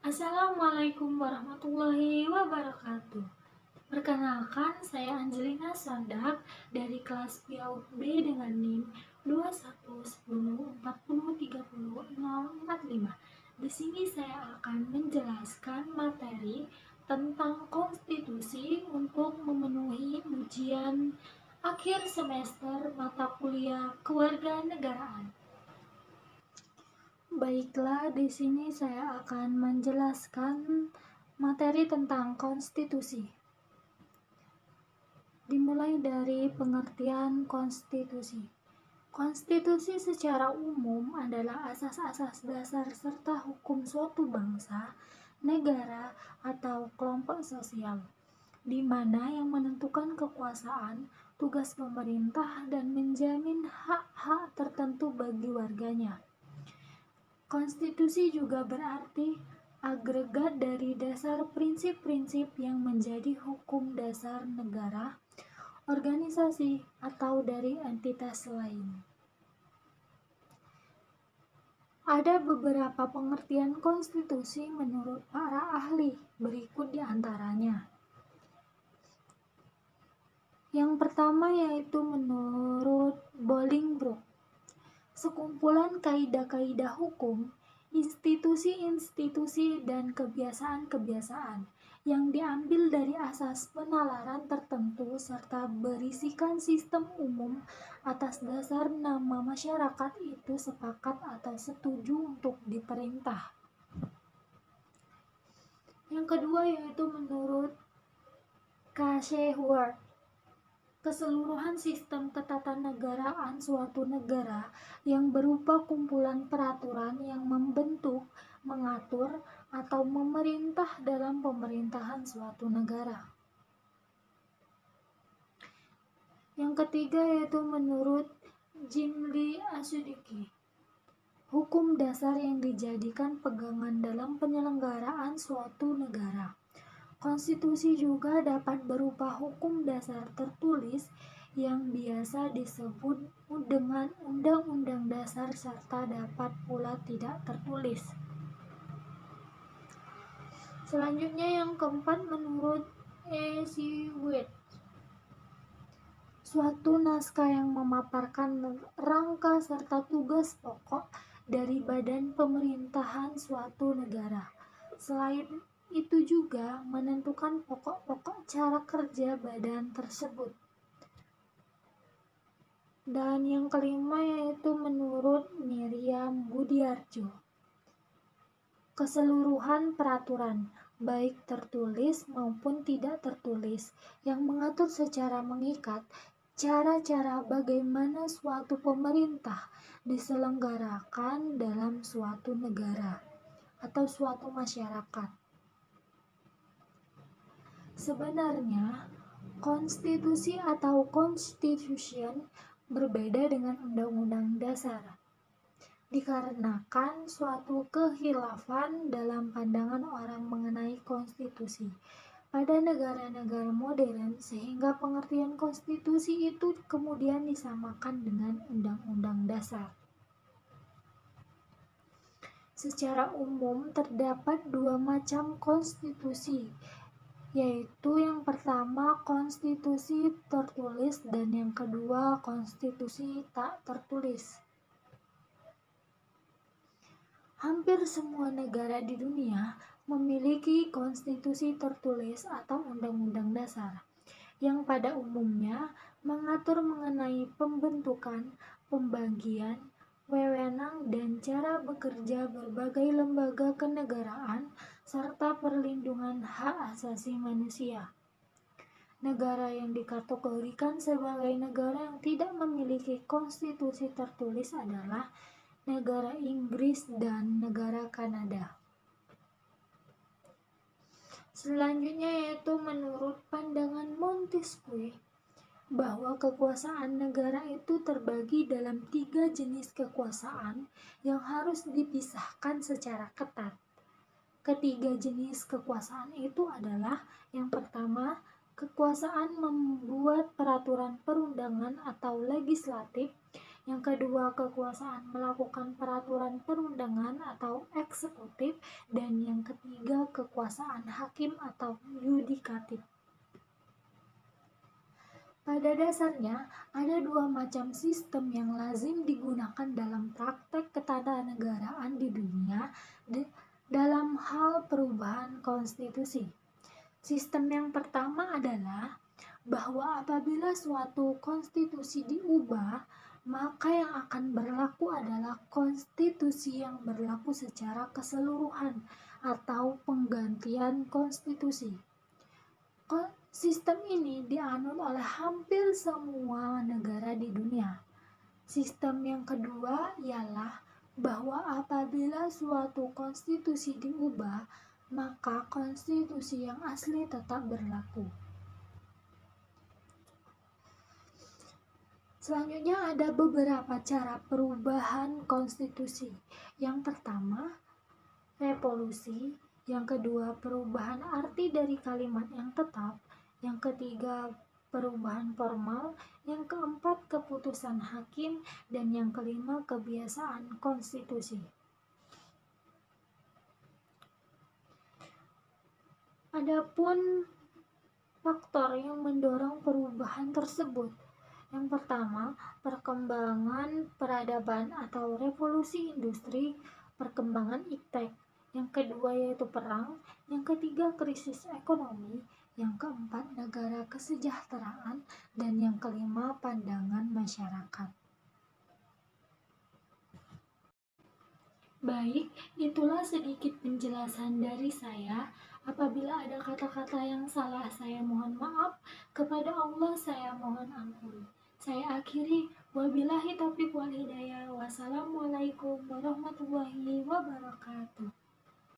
Assalamualaikum warahmatullahi wabarakatuh. Perkenalkan, saya Angelina Sondak dari kelas PAUD B dengan NIM 2110403045. Di sini saya akan menjelaskan materi tentang konstitusi untuk memenuhi ujian akhir semester mata kuliah kewarganegaraan. Baiklah, di sini saya akan menjelaskan materi tentang konstitusi. Dimulai dari pengertian konstitusi. Konstitusi secara umum adalah asas-asas dasar serta hukum suatu bangsa, negara, atau kelompok sosial, di mana yang menentukan kekuasaan, tugas pemerintah, dan menjamin hak-hak tertentu bagi warganya. Konstitusi juga berarti agregat dari dasar prinsip-prinsip yang menjadi hukum dasar negara, organisasi, atau dari entitas lain. Ada beberapa pengertian konstitusi menurut para ahli, berikut di antaranya. Yang pertama yaitu menurut Bolingbroke, sekumpulan kaidah-kaidah hukum, institusi-institusi, dan kebiasaan-kebiasaan yang diambil dari asas penalaran tertentu serta berisikan sistem umum atas dasar nama masyarakat itu sepakat atau setuju untuk diperintah. Yang kedua yaitu menurut Casey Ward, keseluruhan sistem ketatanegaraan suatu negara yang berupa kumpulan peraturan yang membentuk, mengatur, atau memerintah dalam pemerintahan suatu negara. Yang ketiga yaitu menurut Jimli Asudiki, hukum dasar yang dijadikan pegangan dalam penyelenggaraan suatu negara. Konstitusi juga dapat berupa hukum dasar tertulis yang biasa disebut dengan Undang-Undang Dasar serta dapat pula tidak tertulis. Selanjutnya yang keempat menurut E.C. White, suatu naskah yang memaparkan rangka serta tugas pokok dari badan pemerintahan suatu negara. Selain itu juga menentukan pokok-pokok cara kerja badan tersebut. Dan yang kelima yaitu menurut Miriam Budiarjo, keseluruhan peraturan, baik tertulis maupun tidak tertulis, yang mengatur secara mengikat cara-cara bagaimana suatu pemerintah diselenggarakan dalam suatu negara atau suatu masyarakat. Sebenarnya, konstitusi atau constitution berbeda dengan undang-undang dasar, dikarenakan suatu kekhilafan dalam pandangan orang mengenai konstitusi pada negara-negara modern, sehingga pengertian konstitusi itu kemudian disamakan dengan undang-undang dasar. Secara umum terdapat dua macam konstitusi, yaitu yang pertama konstitusi tertulis dan yang kedua konstitusi tak tertulis. Hampir semua negara di dunia memiliki konstitusi tertulis atau undang-undang dasar, yang pada umumnya mengatur mengenai pembentukan, pembagian, wewenang, dan cara bekerja berbagai lembaga kenegaraan serta perlindungan hak asasi manusia. Negara yang dikategorikan sebagai negara yang tidak memiliki konstitusi tertulis adalah negara Inggris dan negara Kanada. Selanjutnya yaitu menurut pandangan Montesquieu, bahwa kekuasaan negara itu terbagi dalam 3 jenis kekuasaan yang harus dipisahkan secara ketat. Ketiga jenis kekuasaan itu adalah yang pertama, kekuasaan membuat peraturan perundangan atau legislatif, Yang kedua, kekuasaan melakukan peraturan perundangan atau eksekutif. Dan yang ketiga, kekuasaan hakim atau yudikatif. Pada dasarnya, ada dua macam sistem yang lazim digunakan dalam praktek ketatanegaraan di dunia dalam hal perubahan konstitusi. Sistem yang pertama adalah bahwa apabila suatu konstitusi diubah, maka yang akan berlaku adalah konstitusi yang berlaku secara keseluruhan atau penggantian konstitusi. Sistem ini dianut oleh hampir semua negara di dunia. Sistem yang kedua ialah bahwa apabila suatu konstitusi diubah, maka konstitusi yang asli tetap berlaku. Selanjutnya ada beberapa cara perubahan konstitusi. Yang pertama, revolusi. Yang kedua, perubahan arti dari kalimat yang tetap. Yang ketiga, perubahan formal. Yang keempat, keputusan hakim. Dan yang kelima, kebiasaan konstitusi. Adapun faktor yang mendorong perubahan tersebut. Yang pertama, perkembangan peradaban atau revolusi industri, perkembangan iptek. Yang kedua yaitu perang. Yang ketiga, krisis ekonomi. Yang keempat, negara kesejahteraan. Dan yang kelima, pandangan masyarakat. Baik, itulah sedikit penjelasan dari saya. Apabila ada kata-kata yang salah, saya mohon maaf. Kepada Allah saya mohon ampun. Saya akhiri, wabillahi taufiq wal hidayah. Wassalamualaikum warahmatullahi wabarakatuh.